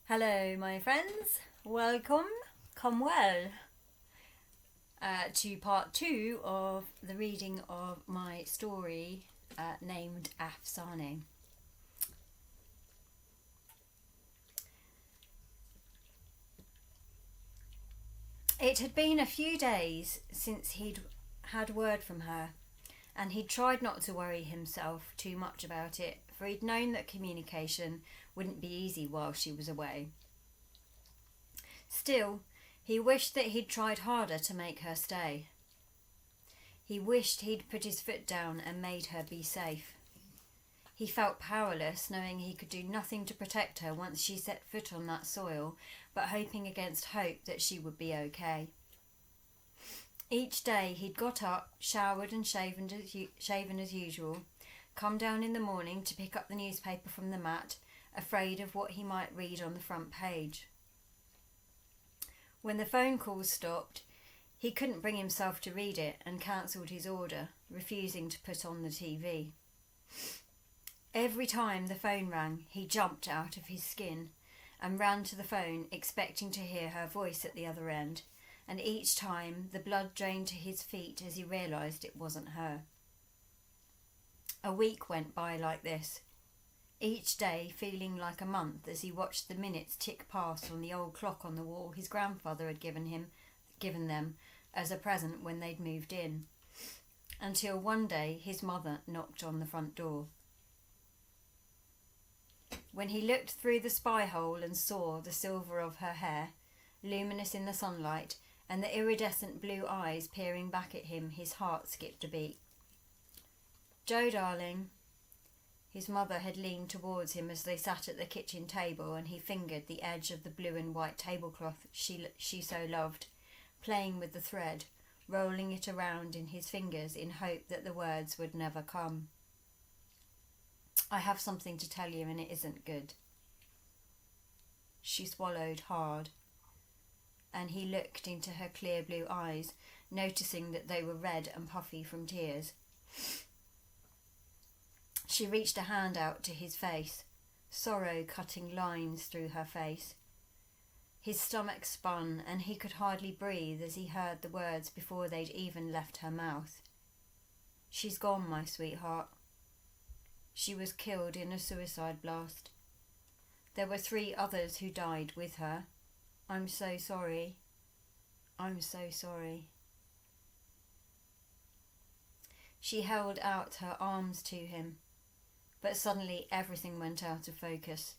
Hello, my friends. Welcome, come well, to part two of the reading of my story named Afsaneh. It had been a few days since he'd had word from her, and he'd tried not to worry himself too much about it, for he'd known that communication wouldn't be easy while she was away. Still, he wished that he'd tried harder to make her stay. He wished he'd put his foot down and made her be safe. He felt powerless, knowing he could do nothing to protect her once she set foot on that soil, but hoping against hope that she would be okay. Each day he'd got up, showered and shaven as usual, come down in the morning to pick up the newspaper from the mat, afraid of what he might read on the front page. When the phone calls stopped, he couldn't bring himself to read it and cancelled his order, refusing to put on the TV. Every time the phone rang, he jumped out of his skin and ran to the phone, expecting to hear her voice at the other end, and each time the blood drained to his feet as he realised it wasn't her. A week went by like this, each day feeling like a month as he watched the minutes tick past on the old clock on the wall his grandfather had given them as a present when they'd moved in, until one day his mother knocked on the front door. When he looked through the spy hole and saw the silver of her hair, luminous in the sunlight, and the iridescent blue eyes peering back at him, his heart skipped a beat. "Joe, darling." His mother had leaned towards him as they sat at the kitchen table, and he fingered the edge of the blue and white tablecloth she so loved, playing with the thread, rolling it around in his fingers in hope that the words would never come. "I have something to tell you, and it isn't good." She swallowed hard, and he looked into her clear blue eyes, noticing that they were red and puffy from tears. She reached a hand out to his face, sorrow cutting lines through her face. His stomach spun, and he could hardly breathe as he heard the words before they'd even left her mouth. "She's gone, my sweetheart. She was killed in a suicide blast. There were 3 others who died with her. I'm so sorry. I'm so sorry." She held out her arms to him, but suddenly everything went out of focus.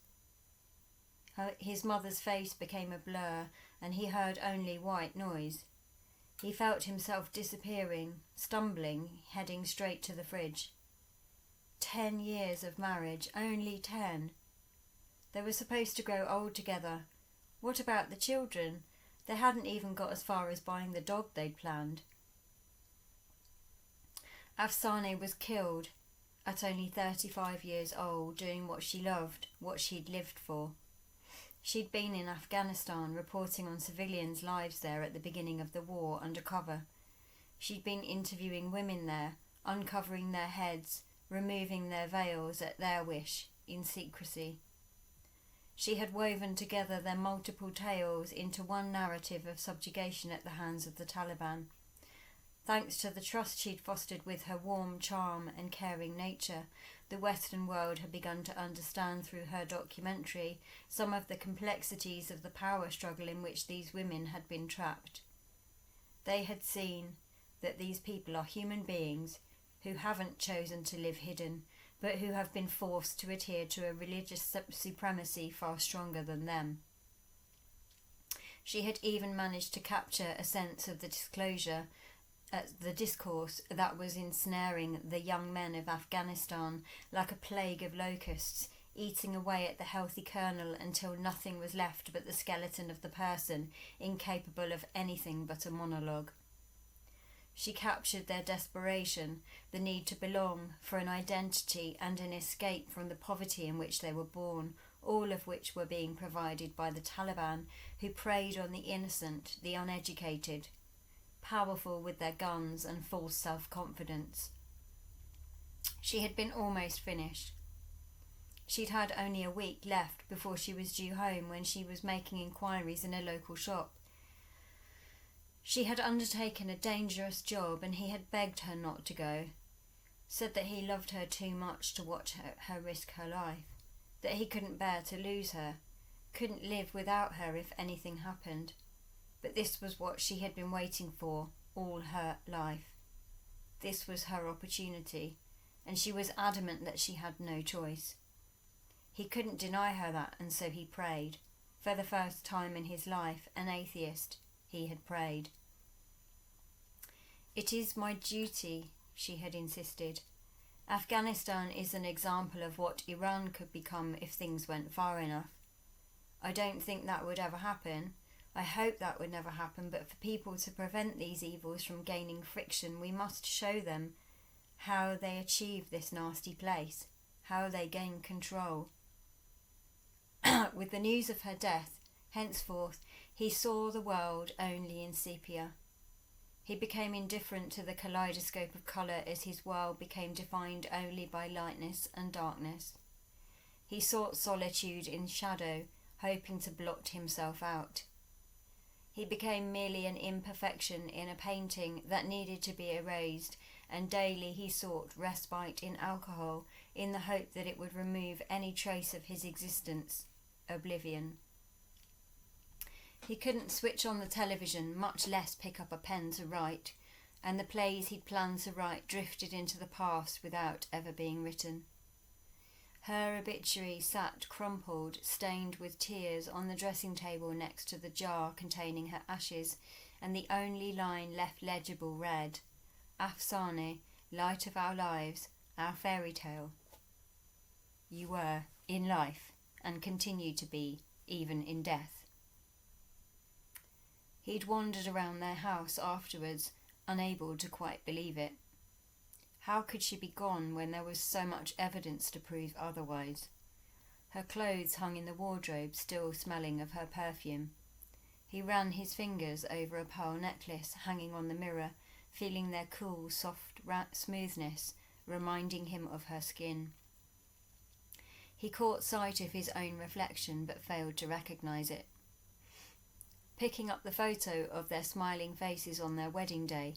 His mother's face became a blur, and he heard only white noise. He felt himself disappearing, stumbling, heading straight to the fridge. 10 years of marriage, only 10. They were supposed to grow old together. What about the children? They hadn't even got as far as buying the dog they'd planned. Afsaneh was killed at only 35 years old, doing what she loved, what she'd lived for. She'd been in Afghanistan, reporting on civilians' lives there at the beginning of the war, undercover. She'd been interviewing women there, uncovering their heads, removing their veils at their wish, in secrecy. She had woven together their multiple tales into one narrative of subjugation at the hands of the Taliban. Thanks to the trust she'd fostered with her warm charm and caring nature, the Western world had begun to understand through her documentary some of the complexities of the power struggle in which these women had been trapped. They had seen that these people are human beings who haven't chosen to live hidden, but who have been forced to adhere to a religious supremacy far stronger than them. She had even managed to capture a sense of the discourse that was ensnaring the young men of Afghanistan like a plague of locusts, eating away at the healthy kernel until nothing was left but the skeleton of the person, incapable of anything but a monologue. She captured their desperation, the need to belong, for an identity and an escape from the poverty in which they were born, all of which were being provided by the Taliban, who preyed on the innocent, the uneducated, powerful with their guns and false self-confidence. She had been almost finished. She'd had only a week left before she was due home when she was making inquiries in a local shop. She had undertaken a dangerous job and he had begged her not to go, said that he loved her too much to watch her risk her life, that he couldn't bear to lose her, couldn't live without her if anything happened. But this was what she had been waiting for all her life. This was her opportunity, and she was adamant that she had no choice. He couldn't deny her that, and so he prayed. For the first time in his life, an atheist, he had prayed. "It is my duty," she had insisted. "Afghanistan is an example of what Iran could become if things went far enough. I don't think that would ever happen. I hope that would never happen, but for people to prevent these evils from gaining friction, we must show them how they achieve this nasty place, how they gain control." With the news of her death, henceforth, he saw the world only in sepia. He became indifferent to the kaleidoscope of colour as his world became defined only by lightness and darkness. He sought solitude in shadow, hoping to blot himself out. He became merely an imperfection in a painting that needed to be erased, and daily he sought respite in alcohol in the hope that it would remove any trace of his existence, oblivion. He couldn't switch on the television, much less pick up a pen to write, and the plays he'd planned to write drifted into the past without ever being written. Her obituary sat crumpled, stained with tears, on the dressing table next to the jar containing her ashes, and the only line left legible read, "Afsaneh, light of our lives, our fairy tale. You were in life, and continue to be, even in death." He'd wandered around their house afterwards, unable to quite believe it. How could she be gone when there was so much evidence to prove otherwise? Her clothes hung in the wardrobe, still smelling of her perfume. He ran his fingers over a pearl necklace hanging on the mirror, feeling their cool, soft smoothness, reminding him of her skin. He caught sight of his own reflection, but failed to recognise it. Picking up the photo of their smiling faces on their wedding day,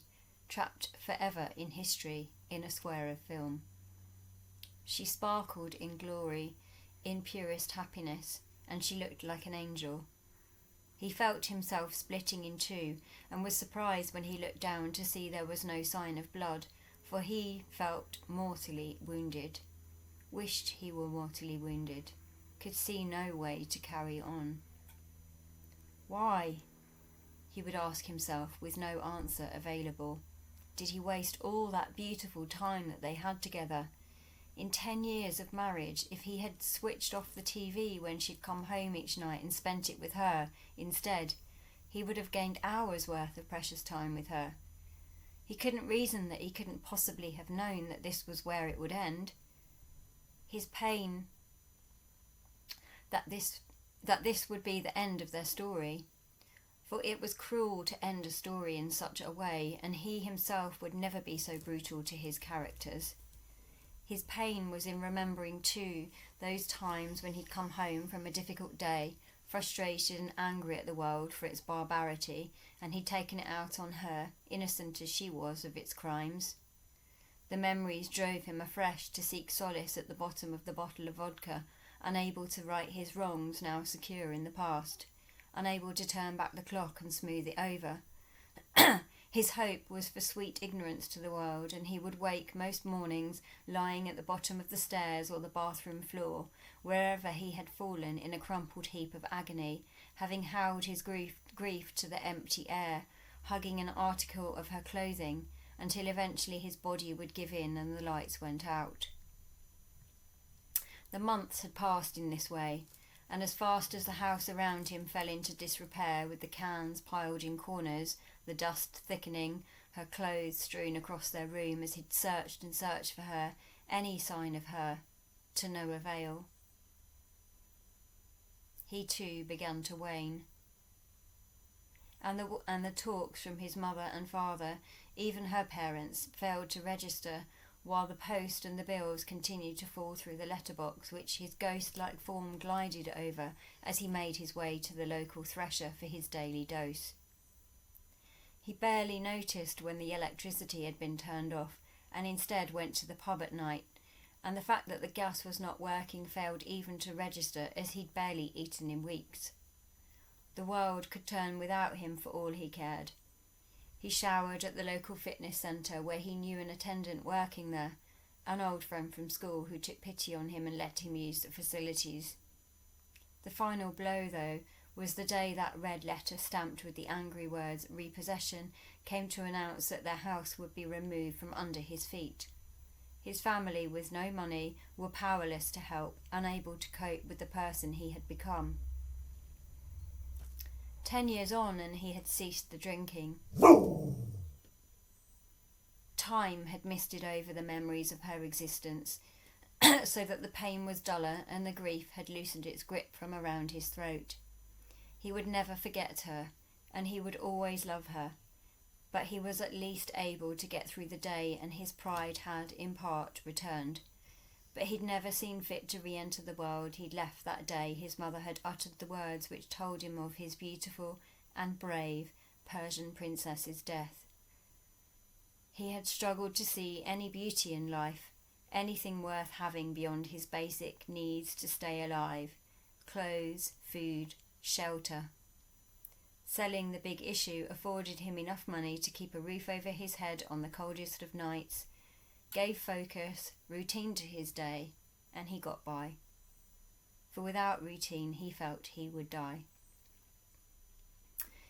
trapped forever in history in a square of film. She sparkled in glory, in purest happiness, and she looked like an angel. He felt himself splitting in two, and was surprised when he looked down to see there was no sign of blood, for he felt mortally wounded, wished he were mortally wounded, could see no way to carry on. Why? He would ask himself, with no answer available. Did he waste all that beautiful time that they had together? In 10 years of marriage, if he had switched off the TV when she'd come home each night and spent it with her instead, he would have gained hours' worth of precious time with her. He couldn't reason that he couldn't possibly have known that this was where it would end. His pain that this would be the end of their story. For it was cruel to end a story in such a way, and he himself would never be so brutal to his characters. His pain was in remembering, too, those times when he'd come home from a difficult day, frustrated and angry at the world for its barbarity, and he'd taken it out on her, innocent as she was of its crimes. The memories drove him afresh to seek solace at the bottom of the bottle of vodka, unable to right his wrongs now secure in the past, unable to turn back the clock and smooth it over. His hope was for sweet ignorance to the world, and he would wake most mornings lying at the bottom of the stairs or the bathroom floor, wherever he had fallen in a crumpled heap of agony, having howled his grief to the empty air, hugging an article of her clothing, until eventually his body would give in and the lights went out. The months had passed in this way, and as fast as the house around him fell into disrepair, with the cans piled in corners, the dust thickening, her clothes strewn across their room as he'd searched and searched for her, any sign of her, to no avail. He too began to wane. And the talks from his mother and father, even her parents, failed to register, while the post and the bills continued to fall through the letterbox, which his ghost-like form glided over as he made his way to the local thresher for his daily dose. He barely noticed when the electricity had been turned off, and instead went to the pub at night, and the fact that the gas was not working failed even to register, as he'd barely eaten in weeks. The world could turn without him for all he cared. He showered at the local fitness centre, where he knew an attendant working there, an old friend from school who took pity on him and let him use the facilities. The final blow, though, was the day that red letter stamped with the angry words "repossession" came to announce that their house would be removed from under his feet. His family, with no money, were powerless to help, unable to cope with the person he had become. 10 years on, and he had ceased the drinking. Time had misted over the memories of her existence, so that the pain was duller and the grief had loosened its grip from around his throat. He would never forget her, and he would always love her, but he was at least able to get through the day, and his pride had, in part, returned. But he'd never seen fit to re-enter the world he'd left that day his mother had uttered the words which told him of his beautiful and brave Persian princess's death. He had struggled to see any beauty in life, anything worth having beyond his basic needs to stay alive: clothes, food, shelter. Selling the big issue afforded him enough money to keep a roof over his head on the coldest of nights, gave focus, routine to his day, and he got by. For without routine, he felt he would die.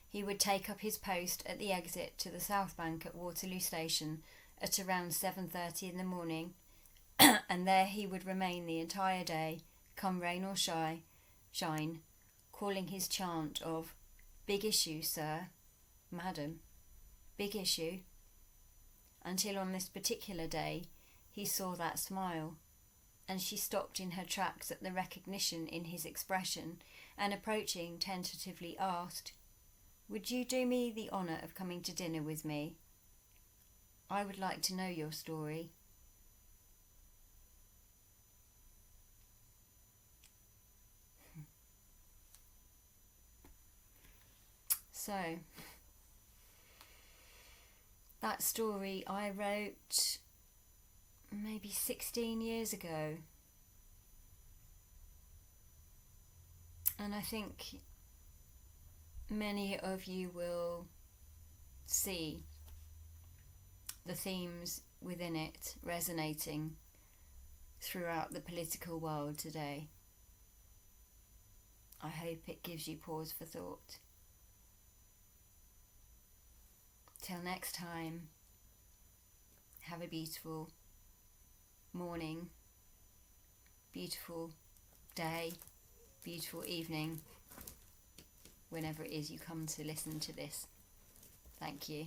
He would take up his post at the exit to the South Bank at Waterloo Station at around 7:30 in the morning, and there he would remain the entire day, come rain or shine, calling his chant of "Big issue, sir, madam, big issue," until on this particular day he saw that smile, and she stopped in her tracks at the recognition in his expression, and approaching tentatively asked, "Would you do me the honour of coming to dinner with me? I would like to know your story." So, that story I wrote maybe 16 years ago. And I think many of you will see the themes within it resonating throughout the political world today. I hope it gives you pause for thought. Till next time, have a beautiful morning, beautiful day, beautiful evening, whenever it is you come to listen to this. Thank you.